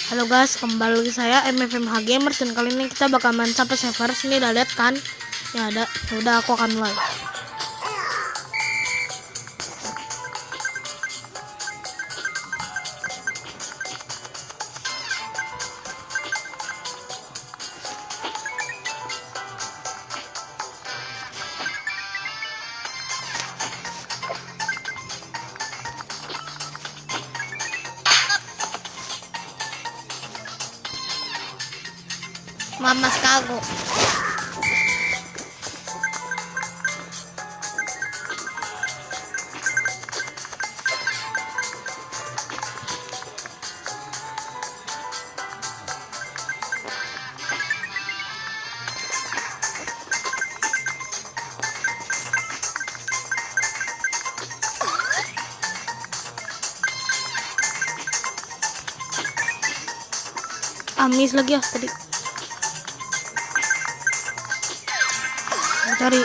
Halo guys, kembali lagi saya MFMH Gamers dan kali ini kita bakal main sampai server. Sini udah lihat kan? Ya ada. Udah aku akan mulai. Mama kagok. Amis lagi ya tadi. Cari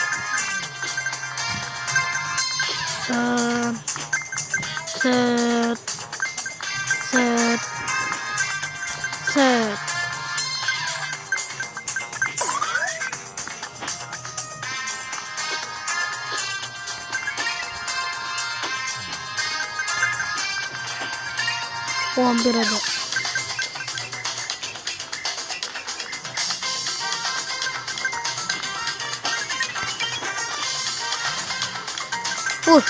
set oh, hampir ada. Uh.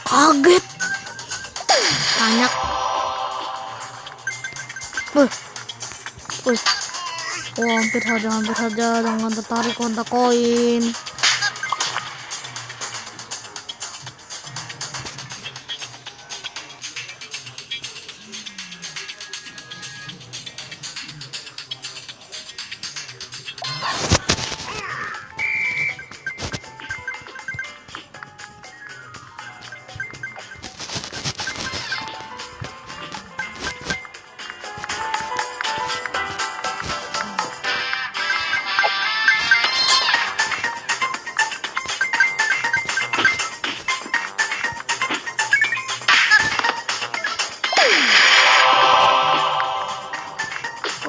Kaget banyak. Oh, hampir saja jangan tertarik kontak koin.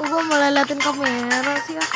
Gue mulai liatin kamera sih ya.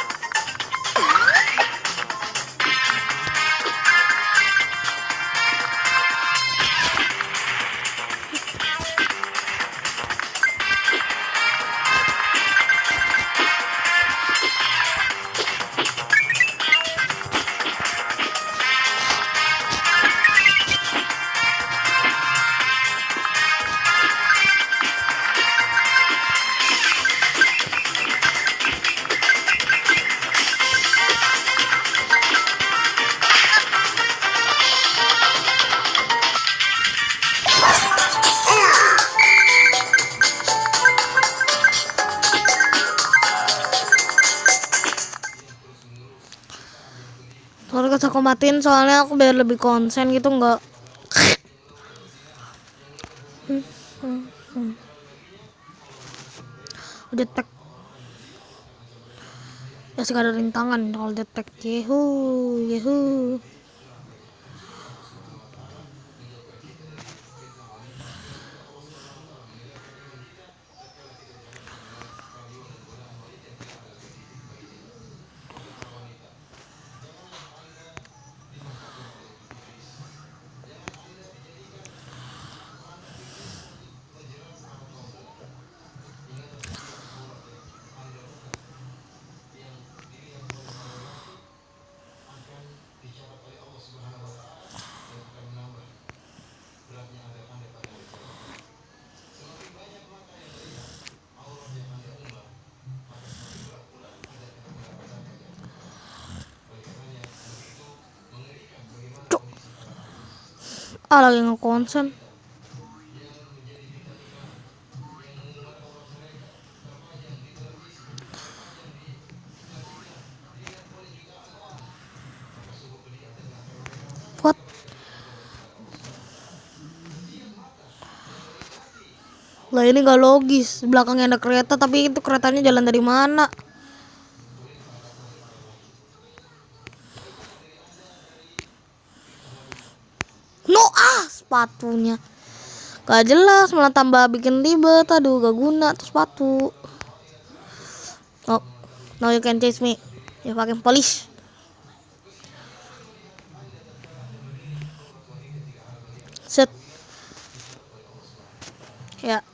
Soalnya aku matiin soalnya aku biar lebih konsen gitu, enggak jetpack ya sekadar rintangan. Kalau jetpack yehu Lagi ngekonsen. What? Lah ini gak logis. Belakangnya ada kereta, tapi itu keretanya jalan dari mana? Sepatunya gak jelas, malah tambah bikin ribet. Aduh, gak guna tuh sepatu. Oh, now you can chase me. Ya pakai polish. Set. Ya.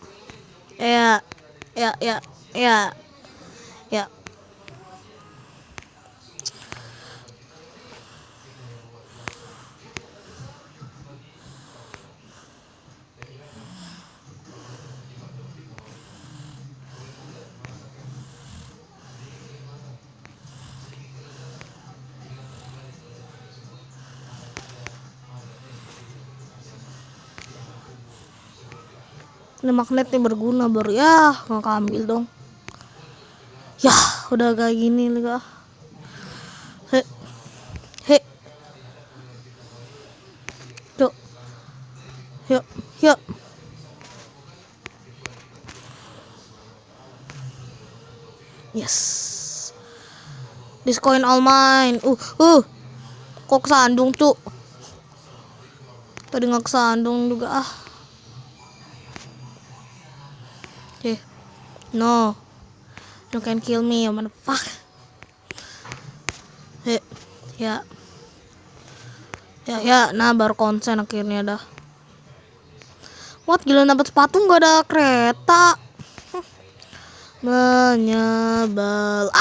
Ini magnetnya berguna baru ya, nggak ambil dong. Ya udah kayak gini juga. He yuk yes, this coin all mine. Kok kesandung tuh, tadi nggak kesandung juga. No, you can kill me, you motherfucker. Ya, nah baru konsen akhirnya dah. What, gila dapat sepatu nggak ada kereta. Menyebal.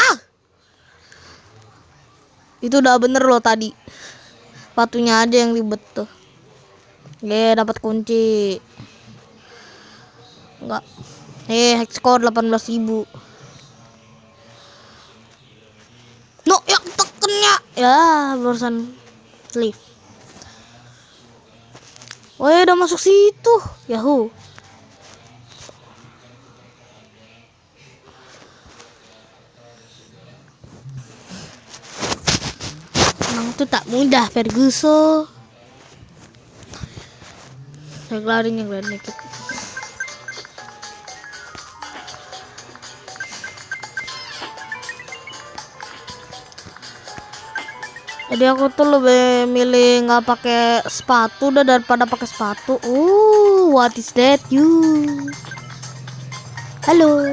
Itu udah bener loh tadi. Sepatunya aja yang ribet tuh. Dapat kunci. Enggak. Hex score 18.000. No, ya tekennya. Ya, barusan sleeve. Oh ya, udah masuk situ. Yahoo. Emang itu tak mudah, Ferguson. Saya kelarin dikit. Jadi aku tuh lebih milih nggak pakai sepatu dah daripada pakai sepatu. What is that you? Halo.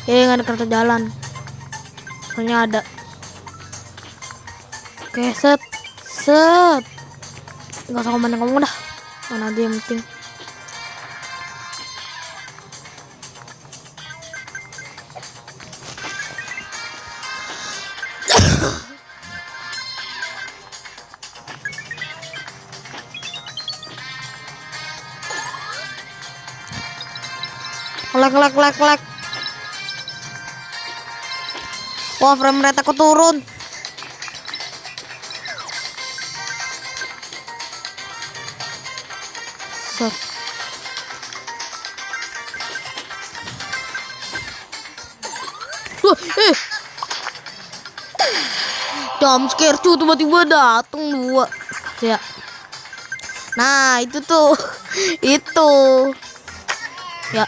Nggak ada kereta jalan. Soalnya ada. Oke, set. Nggak usah ngomong dah. Mana aja yang penting. Lag. Wah, frame rate aku turun. Set. Jump scare tuh tiba-tiba datang 2. Ya. Nah, itu tuh. Itu. Ya.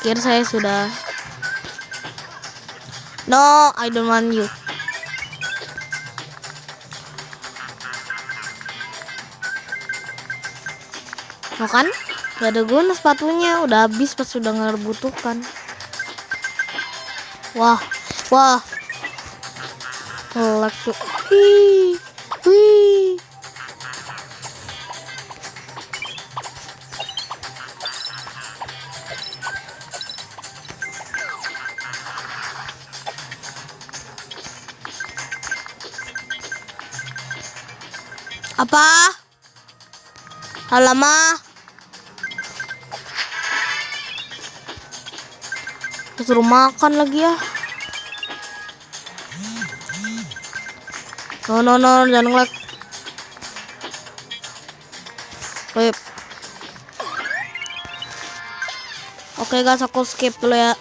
Akhir saya sudah. No, I don't want you. Mau kan? Gak ada guna sepatunya, udah habis pas sudah nggak butuhkan. Wah. Lag tuh. Wih. Apa? Alamak. Disuruh makan lagi ya. No, jangan nge-lag. Oke guys, aku skip dulu ya.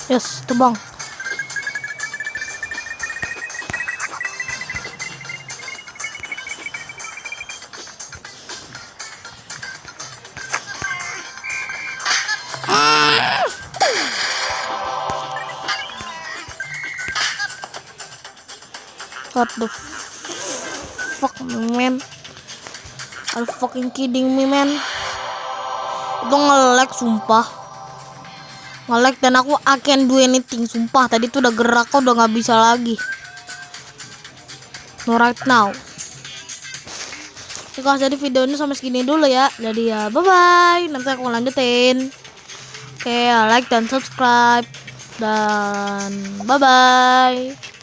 Yes, terbang. What the fuck, man? Are you fucking kidding me, man? Itu nge-lag sumpah. Nge-lag dan aku I can't do anything sumpah. Tadi tuh udah gerak kok udah nggak bisa lagi. No right now. Oke guys, jadi video ini sampai segini dulu ya. Jadi ya bye bye. Nanti aku lanjutin. Oke, like dan subscribe dan bye bye.